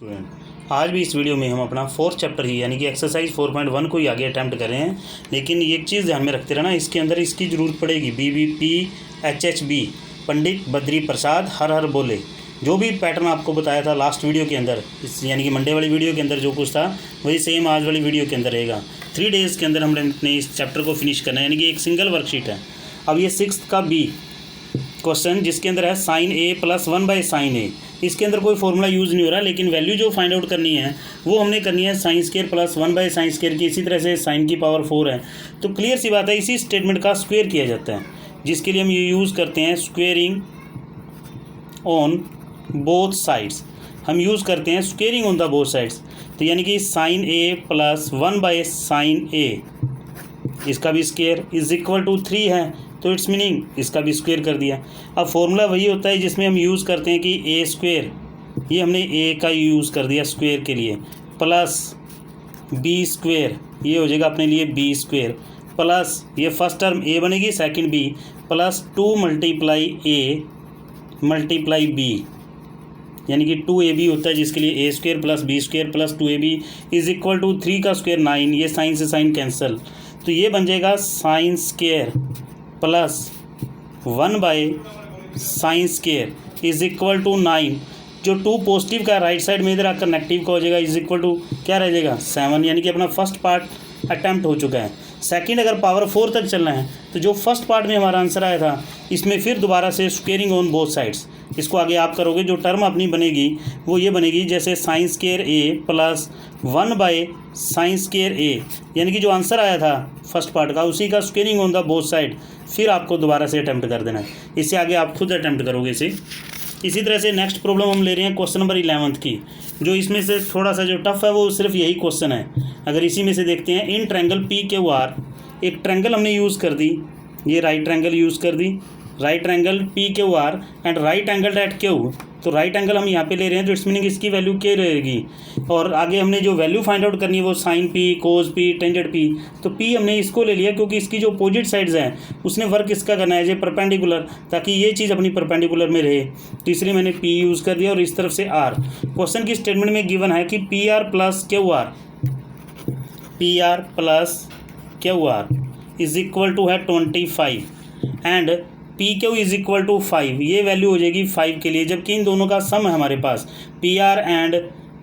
Student आज भी इस वीडियो में हम अपना फोर्थ चैप्टर ही यानी कि एक्सरसाइज 4.1 को ही आगे अटैम्प्ट कर रहे हैं। लेकिन एक चीज़ ध्यान में रखते रहना, इसके अंदर इसकी ज़रूरत पड़ेगी। BBPHHB पंडित बद्री प्रसाद हर हर बोले, जो भी पैटर्न आपको बताया था लास्ट वीडियो के अंदर, इस यानी कि मंडे वाली वीडियो के अंदर जो कुछ था वही सेम आज वाली वीडियो के अंदर रहेगा। 3 डेज़ के अंदर हमने अपने इस चैप्टर को फिनिश करना है, यानी कि एक सिंगल वर्कशीट है। अब ये 6th का B क्वेश्चन जिसके अंदर है sin A + 1/sin A, इसके अंदर कोई फॉर्मूला यूज़ नहीं हो रहा, लेकिन वैल्यू जो फाइंड आउट करनी है वो हमने करनी है sin² + 1/sin² की। इसी तरह से sin की पावर 4 है, तो क्लियर सी बात है इसी स्टेटमेंट का स्क्वायर किया जाता है, जिसके लिए हम ये यूज़ करते हैं स्क्वेयरिंग ऑन बोथ साइड्स। हम यूज़ करते हैं squaring on the both sides, तो यानी कि sin A + 1/sin A, इसका भी स्क्वायर = 3 है, तो इट्स मीनिंग इसका भी स्क्वायर कर दिया। अब फॉर्मूला वही होता है जिसमें हम यूज़ करते हैं कि A², ये हमने A का यूज़ कर दिया स्क्वायर के लिए, प्लस B², ये हो जाएगा अपने लिए B² प्लस ये फर्स्ट टर्म A बनेगी, second B, plus 2 × A × B, यानी कि 2AB होता है, जिसके लिए A² + B² + 2AB = 3 का स्क्वायर 9, ये साइन से साइन कैंसिल, तो ये बन जाएगा sin² + 1/sin² = 9। जो 2 पॉजिटिव का राइट साइड में इधर आकर नेगेटिव का हो जाएगा, क्या रह जाएगा 7, यानी कि अपना फर्स्ट पार्ट अटैम्प्ट हो चुका है। सेकंड अगर पावर 4 तक चलना है तो जो फर्स्ट पार्ट में हमारा आंसर आया था इसमें फिर दोबारा से स्क्वेयरिंग ऑन बोथ साइड्स, इसको आगे आप करोगे, जो टर्म अपनी बनेगी वो ये बनेगी जैसे sin² A + 1/sin² A, यानी कि जो आंसर आया था फर्स्ट पार्ट का उसी का squaring on the both side, फिर आपको दोबारा से अटैम्प्ट कर देना है। इससे आगे आप खुद अटैम्प्ट करोगे इसे। इसी तरह से नेक्स्ट प्रॉब्लम हम ले रहे हैं क्वेश्चन नंबर 11 की, जो इसमें से थोड़ा सा जो टफ है वो सिर्फ यही क्वेश्चन है। अगर इसी में से देखते हैं, इन ट्रायंगल PQR, एक ट्रायंगल हमने यूज़ कर दी, ये राइट ट्रायंगल यूज़ कर दी, right triangle PQR and right angle at Q, तो राइट एंगल हम यहाँ पे ले रहे हैं, तो इट्स मीनिंग इसकी वैल्यू क्या रहेगी। और आगे हमने जो वैल्यू फाइंड आउट करनी है वो sin P, cos P, tangent P, तो P हमने इसको ले लिया क्योंकि इसकी जो अपोजिट साइड्स हैं उसने वर्क इसका करना है, जो परपेंडिकुलर, ताकि ये चीज़ अपनी परपेंडिकुलर में रहे, तो इसलिए मैंने P यूज़ कर दिया। और इस तरफ से R, क्वेश्चन की स्टेटमेंट में गिवन है कि PR + QR है 25 एंड PQ = 5, ये वैल्यू हो जाएगी 5 के लिए, जबकि इन दोनों का सम है हमारे पास PR एंड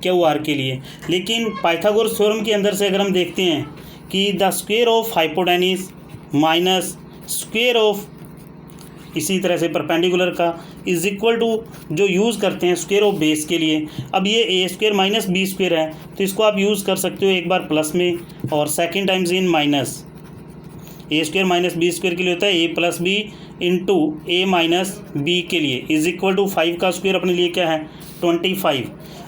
QR के लिए। लेकिन पाइथागोरस थ्योरम के अंदर से अगर हम देखते हैं कि the square of hypotenuse minus square of इसी तरह से परपेंडिकुलर का = जो यूज़ करते हैं स्क्वायर ऑफ बेस के लिए। अब ये A² - B² है, तो इसको आप यूज़ कर सकते हो एक बार प्लस में और second times in minus. A² - B² के लिए होता है A + B × A - B के लिए = 5 का स्क्वायर अपने लिए क्या है 25।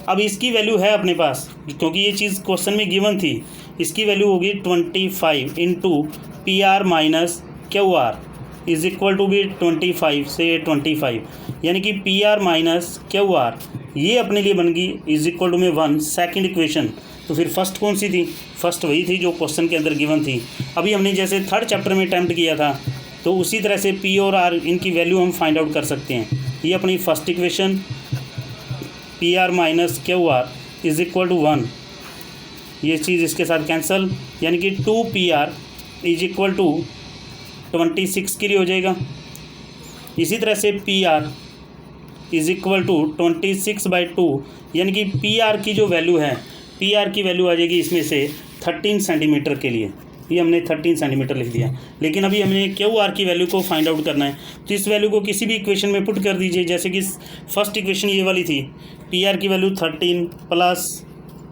अब इसकी वैल्यू है अपने पास, क्योंकि ये चीज़ क्वेश्चन में गिवन थी, इसकी वैल्यू होगी 25 × PR - QR भी 25 से 25, यानी कि PR - QR ये अपने लिए बन गई में 1, सेकेंड इक्वेशन। तो फिर फर्स्ट कौन सी थी, फर्स्ट वही थी जो क्वेश्चन के अंदर गिवन थी। अभी हमने जैसे थर्ड चैप्टर में अटैम्प्ट किया था, तो उसी तरह से P और R इनकी वैल्यू हम फाइंड आउट कर सकते हैं। ये अपनी फर्स्ट इक्वेशन PR - QR = 1, ये चीज़ इसके साथ कैंसिल, यानी कि 2PR = 26 के लिए हो जाएगा। इसी तरह से PR = 26/2, यानी कि PR की जो वैल्यू है, PR की वैल्यू आ जाएगी इसमें से 13 सेंटीमीटर के लिए, ये हमने 13 सेंटीमीटर लिख दिया। लेकिन अभी हमने QR की वैल्यू को फाइंड आउट करना है, तो इस वैल्यू को किसी भी इक्वेशन में पुट कर दीजिए। जैसे कि फर्स्ट इक्वेशन ये वाली थी, PR की वैल्यू 13 प्लस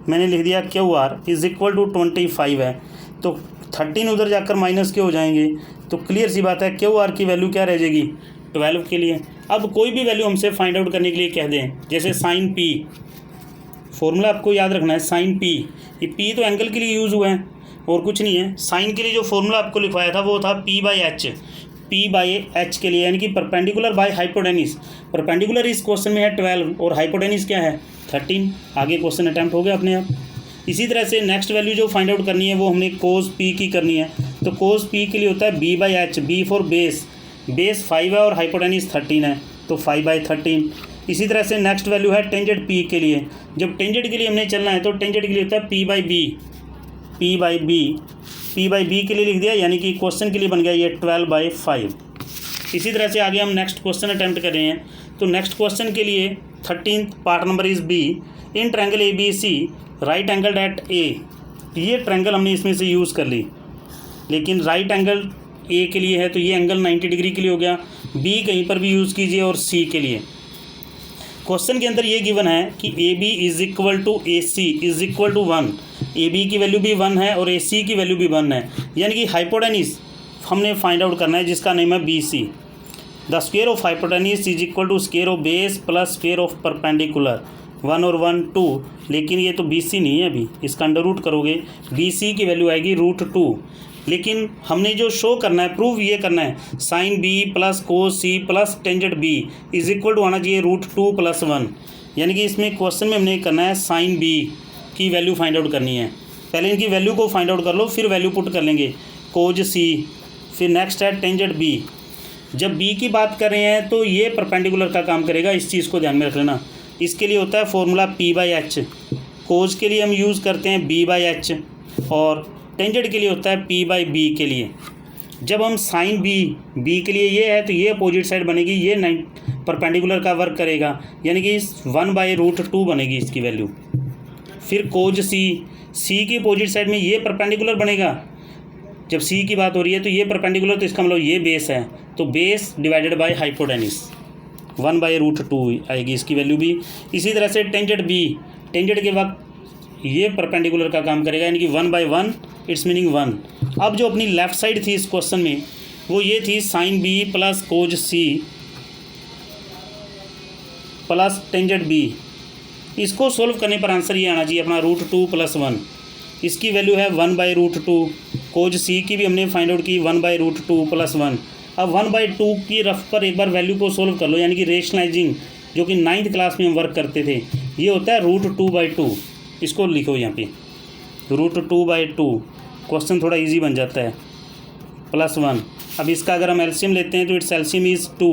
मैंने लिख दिया QR = 25 है, तो 13 उधर जाकर माइनस के हो जाएंगे, तो क्लियर सी बात है QR की वैल्यू क्या रह जाएगी 12 के लिए। अब कोई भी वैल्यू हमसे फाइंड आउट करने के लिए कह दें, जैसे sin P, फॉर्मूला आपको याद रखना है sin P, ये P तो एंगल के लिए यूज़ हुआ है और कुछ नहीं है। साइन के लिए जो फॉर्मूला आपको लिखवाया था वो था P/H के लिए, यानी कि परपेंडिकुलर बाय हाइपोटेन्यूज। परपेंडिकुलर इस क्वेश्चन में है 12 और हाइपोटेन्यूज क्या है 13। आगे क्वेश्चन अटैम्प्ट हो गया अपने आप। इसी तरह से नेक्स्ट वैल्यू जो फाइंड आउट करनी है वो हमने cos P की करनी है, तो cos P के लिए होता है B/H, B फॉर बेस 5 है और हाइपोटेन्यूज 13 है, तो 5/13 इसी तरह से नेक्स्ट वैल्यू है टेंजेंट पी के लिए। जब टेंजेंट के लिए हमने चलना है तो टेंजेंट के लिए होता है पी बाई बी के लिए लिख दिया, यानी कि क्वेश्चन के लिए बन गया ये 12/5। इसी तरह से आगे हम नेक्स्ट क्वेश्चन अटैम्प्ट कर रहे हैं। तो नेक्स्ट क्वेश्चन के लिए 13th part number is B. In triangle A B C right angle at A. ये ट्रायंगल हमने इसमें से यूज़ कर ली, लेकिन राइट एंगल ए के लिए है तो ये एंगल 90 डिग्री के लिए हो गया। बी कहीं पर भी यूज़ कीजिए और सी के लिए। क्वेश्चन के अंदर ये गिवन है कि A B is equal to A C is equal to 1। A B की वैल्यू भी 1 है और ए सी की वैल्यू भी 1 है, यानी कि हाइपोटेन्यूज हमने फाइंड आउट करना है जिसका नेम है B C. The square of hypotenuse is equal to square of base plus square of perpendicular. 1 और 1 2, लेकिन ये तो बी सी नहीं है, अभी इसका अंडर रूट करोगे बी सी की वैल्यू आएगी √2। लेकिन हमने जो शो करना है, प्रूव ये करना है, sine B plus cos C plus tangent B is equal to आना चाहिए √2 + 1। यानी कि इसमें क्वेश्चन में हमने करना है साइन बी की वैल्यू फाइंड आउट करनी है। पहले इनकी वैल्यू को फाइंड आउट कर लो, फिर वैल्यू पुट कर लेंगे कोज सी। फिर नेक्स्ट है टेंजेंट बी। जब बी की बात कर रहे हैं तो ये परपेंडिकुलर का काम करेगा, इस चीज़ को ध्यान में रख लेना। इसके लिए होता है फॉर्मूला P/H। कोज के लिए हम यूज़ करते हैं B/H और टेंजेंट के लिए होता है P/B के लिए। जब हम साइन बी के लिए ये है तो ये अपोजिट साइड बनेगी, ये परपेंडिकुलर का वर्क करेगा, यानी कि 1/√2 बनेगी इसकी वैल्यू। फिर कोज सी की अपोजिट साइड में ये परपेंडिकुलर बनेगा। जब सी की बात हो रही है तो ये परपेंडिकुलर, तो इसका मतलब ये बेस है, तो बेस डिवाइडेड बाय हाइपोटेन्यूज 1/√2 आएगी इसकी वैल्यू भी। इसी तरह से टेंजेंट बी, टेंजेंट के वक्त ये परपेंडिकुलर का काम करेगा, यानी कि 1/1 इट्स मीनिंग 1। अब जो अपनी लेफ्ट साइड थी इस क्वेश्चन में वो ये थी साइन बी प्लस कोज सी प्लस टेंजेंट बी। इसको सोल्व करने पर आंसर ये आना चाहिए अपना √2 + 1। इसकी वैल्यू है 1/√2। कोज सी की भी हमने फाइंड आउट की 1/√2 + 1। अब 1/2 की रफ पर एक बार वैल्यू को सोल्व कर लो, यानी कि रेशनलाइजिंग, जो कि 9th क्लास में हम वर्क करते थे, ये होता है √2/2। इसको लिखो यहाँ पे √2/2। क्वेश्चन थोड़ा इजी बन जाता है, +1। अब इसका अगर हम एलसीएम लेते हैं तो इट्स एलसीएम इज़ 2,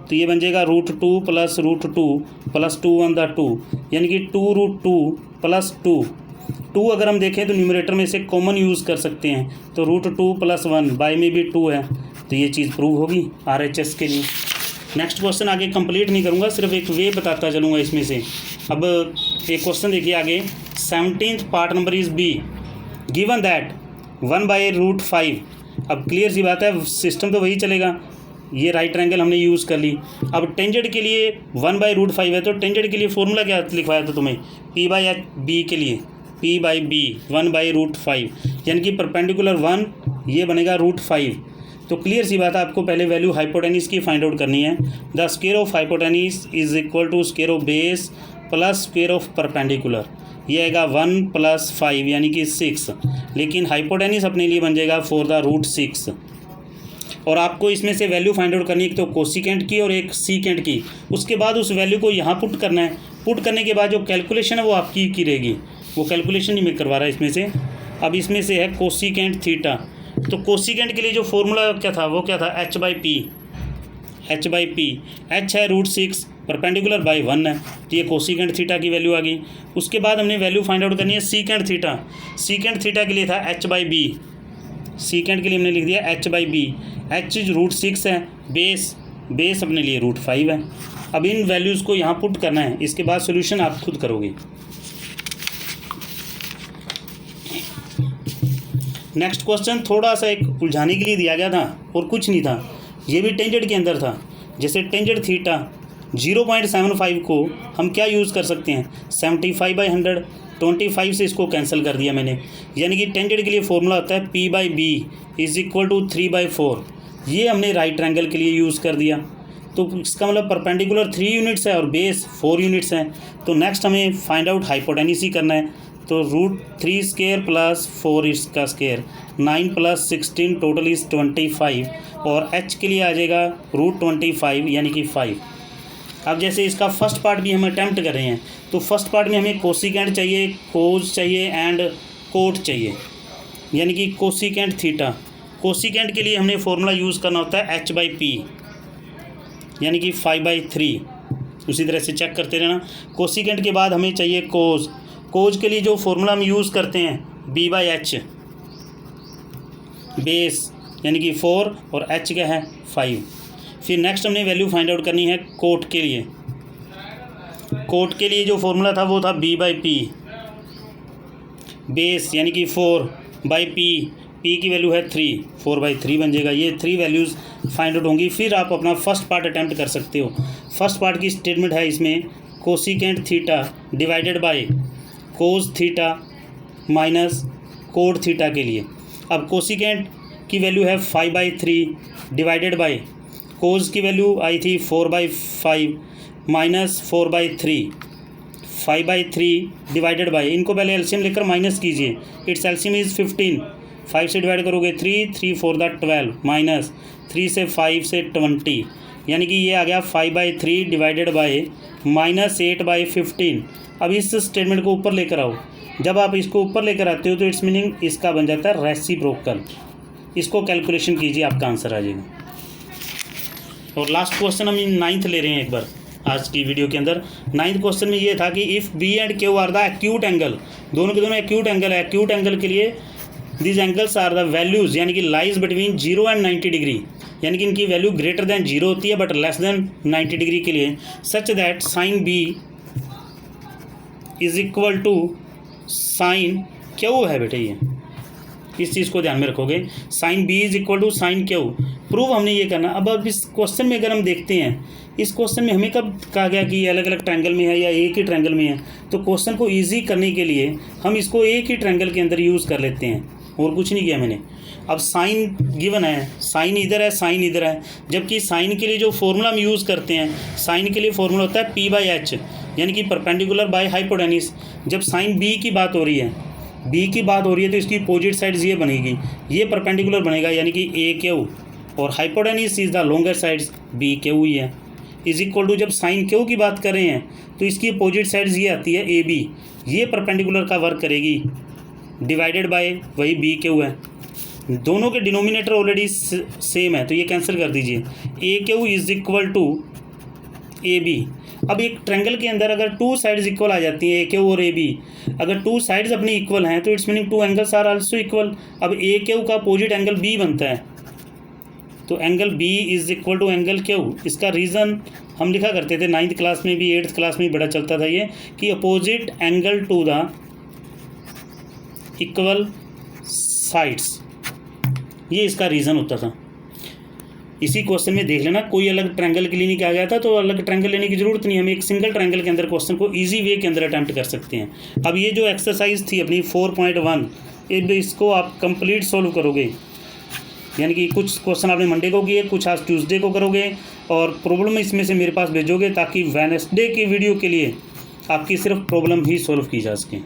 तो ये बन जाएगा √2 + √2 + 2 × 2, यानी कि 2√2 + 2। 2 अगर हम देखें तो न्यूमरेटर में से कॉमन यूज़ कर सकते हैं, तो √2 + 1, बाय में भी 2 है, तो ये चीज़ प्रूव होगी RHS के लिए। नेक्स्ट क्वेश्चन आगे कंप्लीट नहीं करूँगा, सिर्फ एक वे बताता चलूँगा इसमें से। अब एक क्वेश्चन देखिए आगे, 17th part number is B. Given that 1/√5। अब क्लियर सी बात है, सिस्टम तो वही चलेगा, ये राइट ट्रायंगल हमने यूज़ कर ली। अब टेंजेंट के लिए 1/√5 है, तो टेंजेंट के लिए फॉर्मूला क्या लिखवाया था तुम्हें, P/B के लिए P/B 1/√5, यानी कि परपेंडिकुलर 1 ये बनेगा √5। तो क्लियर सी बात है, आपको पहले वैल्यू हाइपोटेन्यूज की फाइंड आउट करनी है। The square of hypotenuse is equal to square of base plus square of perpendicular. ये आएगा 1 + 5 यानी कि 6, लेकिन हाइपोटेन्यूज अपने लिए बन जाएगा फॉर द √6। और आपको इसमें से वैल्यू फाइंड आउट करनी है, एक तो कोसिकेंट की और एक सीकेंट की। उसके बाद उस वैल्यू को यहाँ पुट करना है। पुट करने के बाद जो कैलकुलेशन है वो आपकी की रहेगी, वो कैलकुलेशन नहीं मैं करवा रहा इसमें से। अब इसमें से है कोसिकेंट थीटा। तो कोसिकेंट के लिए जो फॉर्मूला क्या था वो क्या था, H/P। H है √6, परपेंडिकुलर बाय 1 है, तो ये कोसिकेंट थीटा की वैल्यू आ गई। उसके बाद हमने वैल्यू फाइंड आउट करनी है सीकेंट थीटा। सीकेंट थीटा के लिए था H/B। सीकेंट के लिए हमने लिख दिया H/B। H √6 है, बेस अपने लिए √5 है। अब इन वैल्यूज़ को यहाँ पुट करना है, इसके बाद सोल्यूशन आप खुद करोगे। नेक्स्ट क्वेश्चन थोड़ा सा एक उलझाने के लिए दिया गया था और कुछ नहीं था, ये भी टेंजेंट के अंदर था। जैसे टेंजेंट थीटा 0.75 को हम क्या यूज़ कर सकते हैं, 75/100, 25 से इसको कैंसिल कर दिया मैंने, यानी कि टेंजेंट के लिए फॉर्मूला होता है P/B इज इक्वल टू 3/4। ये हमने राइट ट्रायंगल के लिए यूज़ कर दिया, तो इसका मतलब परपेंडिकुलर 3 यूनिट्स है और बेस 4 यूनिट्स हैं। तो नेक्स्ट हमें फाइंड आउट हाइपोटेन्यूज ही करना है, तो √3² + 4 इसका स्क्वायर 9 + 16 टोटल इज़ 25, और H के लिए आ जाएगा √25 यानी कि 5। अब जैसे इसका फर्स्ट पार्ट भी हम अटैम्प्ट कर रहे हैं, तो फर्स्ट पार्ट में हमें कोसिकेंट चाहिए, कोज चाहिए एंड कोट चाहिए, यानी कि कोसिकेंट थीटा। कोसिकेंट के लिए हमने फॉर्मूला यूज़ करना होता है H/P यानी कि 5/3। उसी तरह से चेक करते रहना। कोसिकेंट के बाद हमें चाहिए कोज। कोज के लिए जो फॉर्मूला हम यूज़ करते हैं b/h, बेस यानी कि 4 और h क्या है 5। फिर नेक्स्ट हमने वैल्यू फाइंड आउट करनी है कोट के लिए। कोट के लिए जो फॉर्मूला था वो था b/p, बेस यानी कि 4/p, p की वैल्यू है 3, 4/3 बन जाएगा। ये 3 वैल्यूज़ फाइंड आउट होंगी। फिर आप अपना फर्स्ट पार्ट अटैम्प्ट कर सकते हो। फर्स्ट पार्ट की स्टेटमेंट है इसमें cosecant theta divided by cos theta minus cot theta के लिए। अब कोसिकेंट की वैल्यू है 5/3 डिवाइडेड बाय कोस की वैल्यू आई थी 4/5 माइनस 4/3, 5/3 डिवाइडेड बाय, इनको पहले एलसीएम लेकर माइनस कीजिए। इट्स एलसीएम इज़ 15, 5 से डिवाइड करोगे 3, 3 4 12 माइनस 3 से 5 से 20, यानी कि ये आ गया 5/3 डिवाइडेड बाय माइनस 8/15। अब इस स्टेटमेंट को ऊपर लेकर आओ। जब आप इसको ऊपर लेकर आते हो तो इट्स मीनिंग इसका बन जाता है रेसिप्रोकल। इसको कैलकुलेशन कीजिए, आपका आंसर आ जाएगा। और लास्ट क्वेश्चन हम 9th ले रहे हैं एक बार आज की वीडियो के अंदर। 9th क्वेश्चन में ये था कि if B and Q are the acute angle, दोनों के दोनों एक्यूट एंगल है। एक्यूट एंगल के लिए this angles are the values यानी कि लाइज बिटवीन 0 एंड 90 डिग्री, यानी कि इनकी वैल्यू ग्रेटर देन 0 होती है बट लेस देन 90 डिग्री के लिए, such that sine B is equal to sine Q है बेटे। ये इस चीज़ को ध्यान में रखोगे, sine B is equal to sine Q. Prove हमने ये करना। अब इस क्वेश्चन में अगर हम देखते हैं, इस क्वेश्चन में हमें कब कहा गया कि अलग अलग ट्रायंगल में है या एक ही ट्रायंगल में है, तो क्वेश्चन को इजी करने के लिए हम इसको एक ही ट्रायंगल के अंदर यूज़ कर लेते हैं, और कुछ नहीं किया मैंने। अब साइन गिवन है, साइन इधर है, साइन इधर है, जबकि साइन के लिए जो फॉर्मूला हम यूज़ करते हैं, साइन के लिए फॉर्मूला होता है p/h यानी कि परपेंडिकुलर बाय हाइपोटेन्यूज। जब साइन b की बात हो रही है, b की बात हो रही है, तो इसकी अपोजिट साइड्स ये बनेगी, ये परपेंडिकुलर बनेगा यानी कि AQ, और hypotenuse is the longer sides BQ ही है। इज इक्वल टू जब साइन क्यू की बात कर रहे हैं तो इसकी अपोजिट साइड्स ये आती है AB, ये परपेंडिकुलर का वर्क करेगी, डिवाइडेड बाय वही BQ है। दोनों के डिनोमिनेटर ऑलरेडी सेम है तो ये कैंसिल कर दीजिए। AQ is equal to AB। अब एक ट्रायंगल के अंदर अगर 2 साइड्स इक्वल आ जाती हैं, AQ और AB, अगर 2 साइड्स अपनी इक्वल हैं तो it's meaning 2 angles are also equal. अब AQ का अपोजिट एंगल B बनता है, तो angle B is equal to angle Q। इसका रीज़न हम लिखा करते थे 9th क्लास में भी, 8th क्लास में भी बड़ा चलता था ये, कि opposite angle to the equal sides, ये इसका रीज़न होता था। इसी क्वेश्चन में देख लेना, कोई अलग ट्रायंगल के लिए नहीं कहा गया था, तो अलग ट्रायंगल लेने की ज़रूरत नहीं। हम एक सिंगल ट्रायंगल के अंदर क्वेश्चन को इजी वे के अंदर अटैम्प्ट कर सकते हैं। अब ये जो एक्सरसाइज थी अपनी 4.1, इसको आप कंप्लीट सॉल्व करोगे, यानी कि कुछ क्वेश्चन आपने मंडे को किए, कुछ आज ट्यूसडे को करोगे, और प्रॉब्लम इसमें से मेरे पास भेजोगे ताकि वेडनेसडे की वीडियो के लिए आपकी सिर्फ प्रॉब्लम ही सॉल्व की जा सके।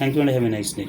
Thank you and have a nice day.